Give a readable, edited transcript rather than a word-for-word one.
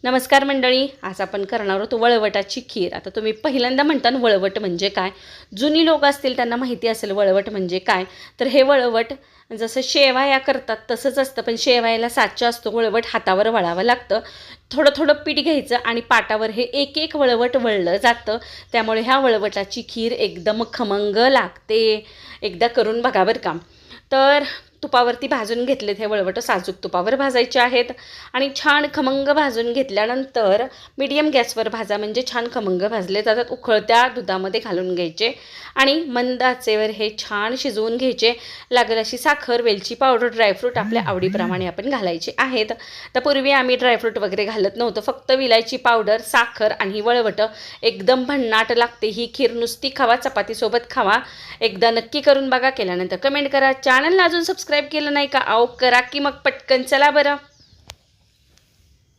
नमस्कार मंडळी, आज आपण करणार आहोत वळवटाची खीर. आता तुम्ही पहिल्यांदा म्हणता वळवट म्हणजे काय? जुनी लोक असतील त्यांना माहिती असेल वळवट म्हणजे काय. तर हे वळवट जसं शेवया करतात तसंच असतं, पण शेवयाला साचा असतो, वळवट हातावर वळावं लागतं. थोडं थोडं पीठ घ्यायचं आणि पाटावर हे एक एक वळवट वळलं जातं. त्यामुळे ह्या वळवटाची खीर एकदम खमंग लागते. एकदा करून बघा बरं का. तर तुपावरती भाजून घेतलेत हे वळवटं, साजूक तुपावर भाजायचे आहेत आणि छान खमंग भाजून घेतल्यानंतर मीडियम गॅसवर भाजा, म्हणजे छान खमंग भाजले जातात. उकळत्या दुधामध्ये घालून घ्यायचे आणि मंद आचेवर हे छान शिजवून घ्यायचे. लागेल अशी साखर, वेलची पावडर, ड्रायफ्रूट आपल्या आवडीप्रमाणे आपण घालायचे आहेत. तर पूर्वी आम्ही ड्रायफ्रूट वगैरे घालत नव्हतं, फक्त विलायची पावडर, साखर आणि वळवटं. एकदम भन्नाट लागते ही खीर. नुसती खावा, चपातीसोबत खावा. एकदा नक्की करून बघा. केल्यानंतर कमेंट करा. चॅनलला अजून सबस्क्राईब केलं नाही का? आओ करा की मग पटकन. चला बरं.